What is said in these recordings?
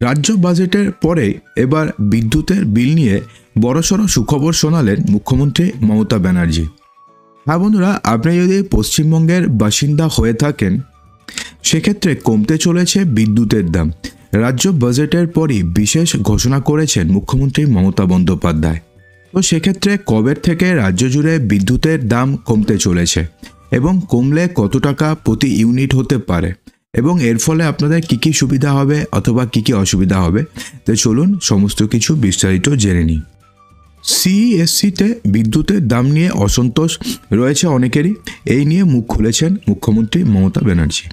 রাজ্য বাজেটের পরে এবার বিদ্যুতের বিল নিয়ে বড়সড় সুখবর শোনালেন মুখ্যমন্ত্রী মমতা ব্যানার্জি। হ্যাঁ বন্ধুরা, আপনি যদি পশ্চিমবঙ্গের বাসিন্দা হয়ে থাকেন সেক্ষেত্রে কমতে চলেছে বিদ্যুতের দাম। রাজ্য বাজেটের পরই বিশেষ ঘোষণা করেছেন মুখ্যমন্ত্রী মমতা বন্দ্যোপাধ্যায়। তো সেক্ষেত্রে কবের থেকে রাজ্য জুড়ে বিদ্যুতের দাম কমতে চলেছে এবং কমলে কত টাকা প্রতি ইউনিট হতে পারে এবং এর ফলে আপনাদের কী কী সুবিধা হবে অথবা কী কী অসুবিধা হবে, তো চলুন সমস্ত কিছু বিস্তারিত জেনে নিই। সিইএসসিতে বিদ্যুতের দাম নিয়ে অসন্তোষ রয়েছে অনেকেরই। এই নিয়ে মুখ খুলেছেন মুখ্যমন্ত্রী মমতা ব্যানার্জি।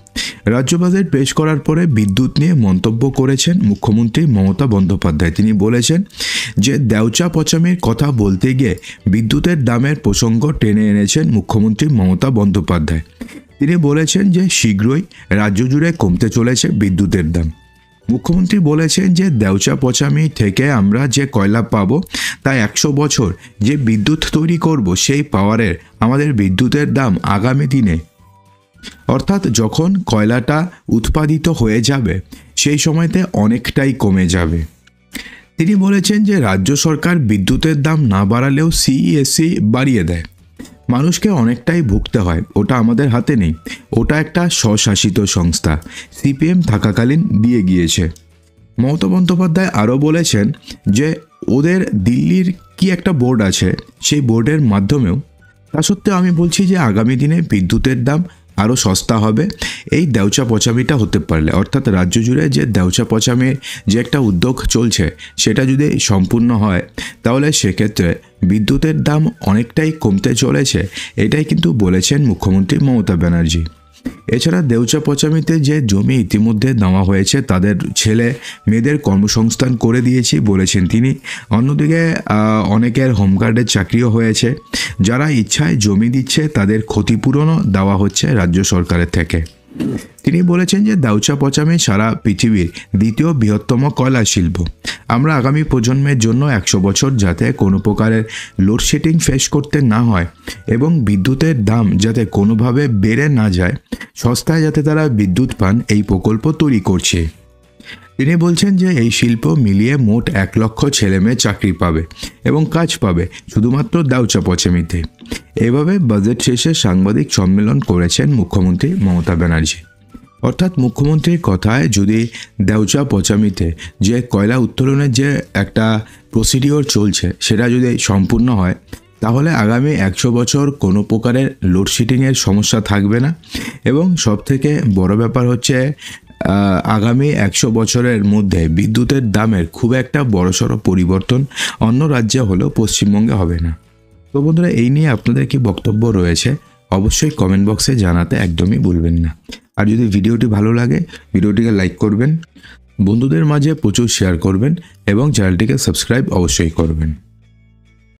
রাজ্য বাজেট পেশ করার পরে বিদ্যুৎ নিয়ে মন্তব্য করেছেন মুখ্যমন্ত্রী মমতা বন্দ্যোপাধ্যায়। তিনি বলেছেন যে দেওচা পচামির কথা বলতে গিয়ে বিদ্যুতের দামের প্রসঙ্গ টেনে এনেছেন মুখ্যমন্ত্রী মমতা বন্দ্যোপাধ্যায়। তিনি বলেছেন যে শীঘ্রই রাজ্য জুড়ে কমতে চলেছে বিদ্যুতের দাম। মুখ্যমন্ত্রী বলেছেন যে দেওচা পচামি থেকে আমরা যে কয়লা পাবো তা 100 বছর যে বিদ্যুৎ তৈরি করব সেই পাওয়ারের আমাদের বিদ্যুতের দাম আগামী দিনে, অর্থাৎ যখন কয়লাটা উৎপাদিত হয়ে যাবে সেই সময়তে অনেকটাই কমে যাবে। তিনি বলেছেন যে রাজ্য সরকার বিদ্যুতের দাম না বাড়ালেও সিইএসসি বাড়িয়ে দেয়। মানুষকে অনেকটাই ভুগতে হয়, ওটা আমাদের হাতে নেই, ওটা একটা স্বশাসিত সংস্থা সিপিএম থাকাকালীন দিয়ে গিয়েছে। মমতা বন্দ্যোপাধ্যায় আরও বলেছেন যে ওদের দিল্লির কি একটা বোর্ড আছে, সেই বোর্ডের মাধ্যমেও তা সত্ত্বেও আমি বলছি যে আগামী দিনে বিদ্যুতের দাম আরও সস্তা হবে এই দেওচা পচামিটা হতে পারলে, অর্থাৎ রাজ্য জুড়ে যে দেওচা পচামির যে একটা উদ্যোগ চলছে সেটা যদি সম্পূর্ণ হয় তাহলে সেক্ষেত্রে বিদ্যুতের দাম অনেকটাই কমতে চলেছে, এটাই কিন্তু বলেছেন মুখ্যমন্ত্রী মমতা ব্যানার্জি। এছাড়া দেওচা পচামিতে যে জমি ইতিমধ্যে দেওয়া হয়েছে তাদের ছেলে মেয়েদের কর্মসংস্থান করে দিয়েছি বলেছেন তিনি। অন্যদিকে অনেকের হোমগার্ডের চাকরিও হয়েছে, যারা ইচ্ছায় জমি দিচ্ছে তাদের ক্ষতিপূরণও দেওয়া হচ্ছে রাজ্য সরকারের থেকে। তিনি বলেছেন যে দেওচা পচামি সারা পৃথিবীর দ্বিতীয় বৃহত্তম কয়লা শিল্প। আমরা আগামী প্রজন্মের জন্য 100 বছর যাতে কোনো প্রকারের লোডশেডিং ফেস করতে না হয় এবং বিদ্যুতের দাম যাতে কোনোভাবে বেড়ে না যায়, সস্তায় যাতে তারা বিদ্যুৎ পান, এই প্রকল্প তৈরি করছে। তিনি বলছেন যে এই শিল্প মিলিয়ে মোট 1 লক্ষ ছেলেমেয়ে চাকরি পাবে এবং কাজ পাবে শুধুমাত্র দেওচা পচামিতে। এভাবে বাজেট শেষে সাংবাদিক সম্মেলন করেছেন মুখ্যমন্ত্রী মমতা ব্যানার্জি। অর্থাৎ মুখ্যমন্ত্রীর কথায় যদি দেওচা পচামিতে যে কয়লা উত্তোলনের যে একটা প্রসিডিওর চলছে সেটা যদি সম্পূর্ণ হয় তাহলে আগামী 100 বছর কোনো প্রকারের লোডশেডিংয়ের সমস্যা থাকবে না এবং সবথেকে বড় ব্যাপার হচ্ছে আগামী 100 বছরের মধ্যে বিদ্যুতের দামের খুব একটা বড়সড় পরিবর্তন অন্য রাজ্যে হলেও পশ্চিমবঙ্গে হবে না। তো বন্ধুরা, এই নিয়ে আপনাদের কি বক্তব্য রয়েছে অবশ্যই কমেন্ট বক্সে জানাতে একদমই ভুলবেন না। আর যদি ভিডিওটি ভালো লাগে ভিডিওটিকে লাইক করবেন, বন্ধুদের মাঝে প্রচুর শেয়ার করবেন এবং চ্যানেলটিকে সাবস্ক্রাইব অবশ্যই করবেন।